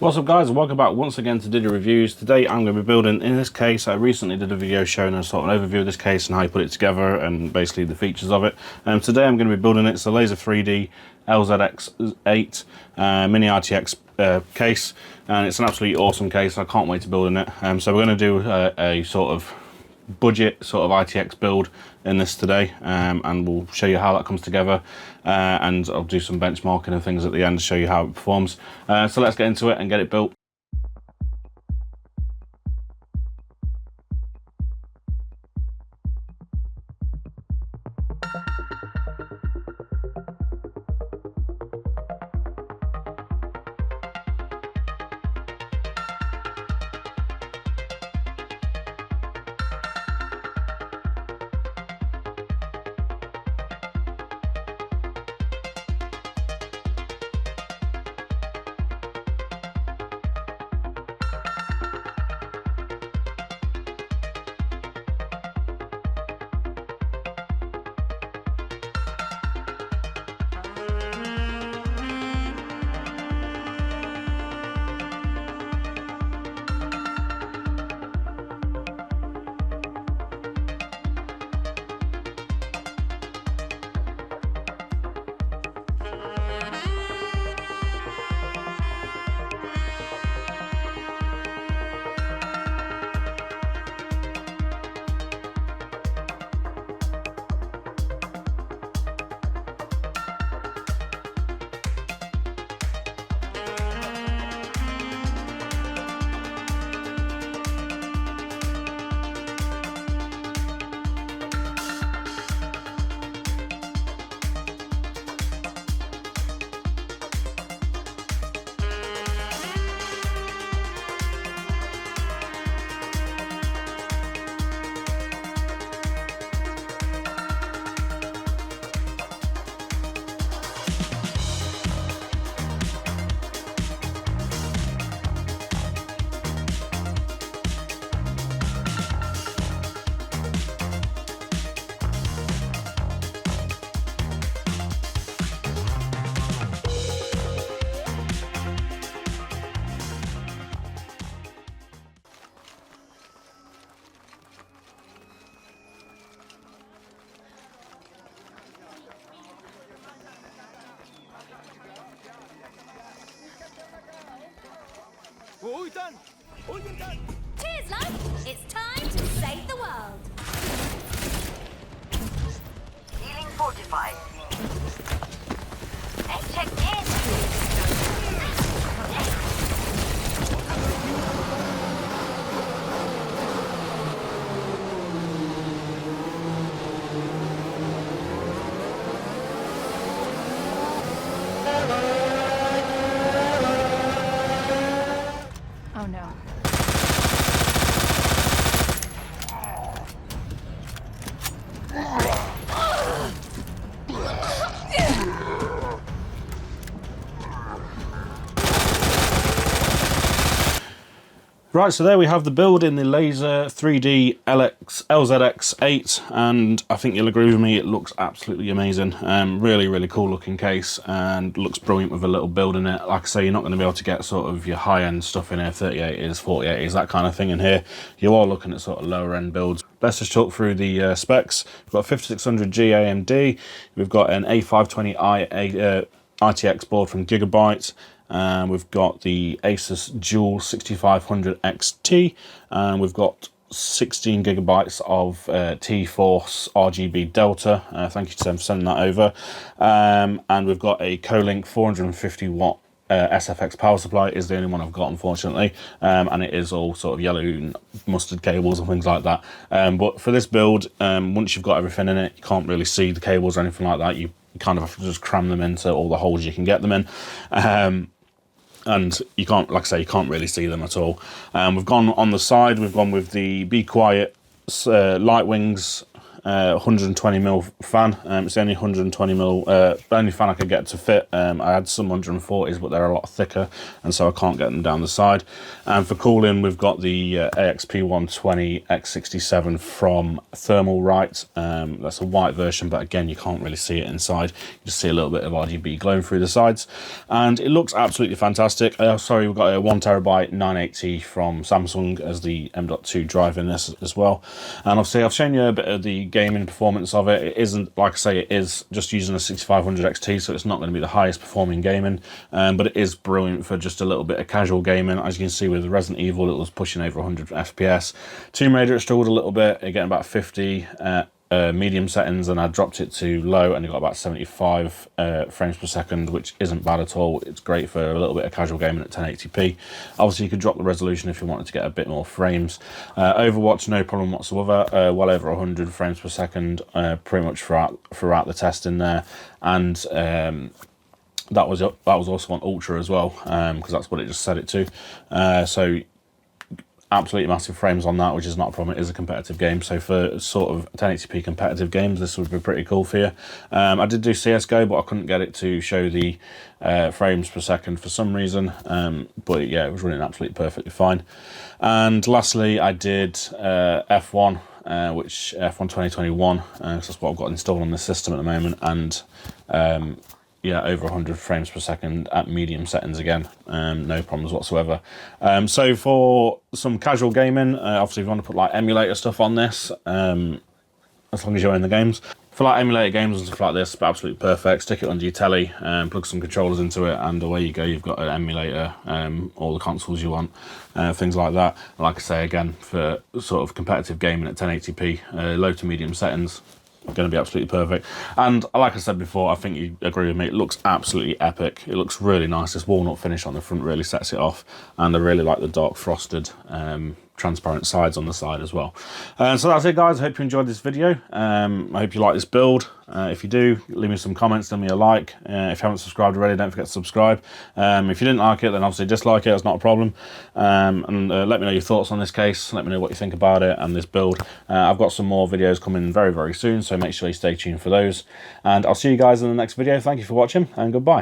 What's up guys, welcome back once again to Diddy Reviews. Today I'm going to be building, in this case, I recently did a video showing a sort of an overview of this case and how you put it together and basically the features of it. Today I'm going to be building it. It's a Lazer3d LZX-8 mini-itx case, and it's an absolutely awesome case. I can't wait to build in it. So we're going to do a sort of budget sort of ITX build in this today, and we'll show you how that comes together, and I'll do some benchmarking and things at the end to show you how it performs. So let's get into it and get it built. Cheers, love! It's time to save the world! Feeling fortified. Let's check in. Oh no. Right, so there we have the build in the Lazer3d LZX-8, and I think you'll agree with me, it looks absolutely amazing. Really cool looking case, and looks brilliant with a little build in it. Like I say, you're not going to be able to get sort of your high-end stuff in here, 3080s, 4080s, that kind of thing in here. You are looking at sort of lower end builds. Let's just talk through the specs. We've got a 5600G AMD, we've got an A520i ITX board from Gigabyte. We've got the Asus Dual 6500 XT, and we've got 16 gigabytes of T-Force RGB Delta. Thank you to them for sending that over. And we've got a Colink 450 watt SFX power supply. Is the only one I've got, unfortunately, and it is all sort of yellow mustard cables and things like that. But for this build, once you've got everything in it, you can't really see the cables or anything like that. You kind of have to just cram them into all the holes you can get them in. And you can't, like I say, you can't really see them at all. We've gone on the side, we've gone with the Be Quiet light wings 120mm fan. It's the only 120mm, only fan I could get to fit. I had some 140s, but they're a lot thicker, and so I can't get them down the side. And for cooling, we've got the AXP120X67 from Thermalright. That's a white version, but again, you can't really see it inside. You just see a little bit of RGB glowing through the sides, and it looks absolutely fantastic. Sorry, we've got a 1TB 980 from Samsung as the M.2 drive in this as well. And obviously, I've shown you a bit of the gaming performance of it. It isn't, like I say, it is just using a 6500 XT, so it's not going to be the highest performing gaming, but it is brilliant for just a little bit of casual gaming. As you can see with Resident Evil, it was pushing over 100 FPS. Tomb Raider, it struggled a little bit, getting about 50 medium settings, and I dropped it to low and it got about 75 frames per second, which isn't bad at all. It's great for a little bit of casual gaming at 1080p. Obviously, you could drop the resolution if you wanted to get a bit more frames. Overwatch, no problem whatsoever. Well over 100 frames per second, pretty much throughout the test in there, and that was also on Ultra as well, because that's what it just set it to. So absolutely massive frames on that, which is not a problem. It is a competitive game, so for sort of 1080p competitive games, this would be pretty cool for you. I did do CSGO, but I couldn't get it to show the frames per second for some reason, but yeah, it was running absolutely perfectly fine. And lastly, I did F1, which F1 2021, that's what I've got installed on this system at the moment, and yeah, over 100 frames per second at medium settings again, no problems whatsoever. So for some casual gaming, obviously if you want to put like emulator stuff on this, as long as you're in the games. For like emulator games and stuff like this, absolutely perfect. Stick it under your telly, plug some controllers into it, and away you go. You've got an emulator, all the consoles you want, things like that. Like I say, again, for sort of competitive gaming at 1080p, low to medium settings, going to be absolutely perfect. And like I said before, I think you agree with me, it looks absolutely epic. It looks really nice. This walnut finish on the front really sets it off, and I really like the dark frosted transparent sides on the side as well. So that's it, guys. I hope you enjoyed this video. I hope you like this build. If you do, leave me some comments, leave me a like. If you haven't subscribed already, don't forget to subscribe. If you didn't like it, then obviously dislike it, that's not a problem. And let me know your thoughts on this case, let me know what you think about it and this build. I've got some more videos coming very, very soon, so make sure you stay tuned for those. And I'll see you guys in the next video. Thank you for watching, and goodbye.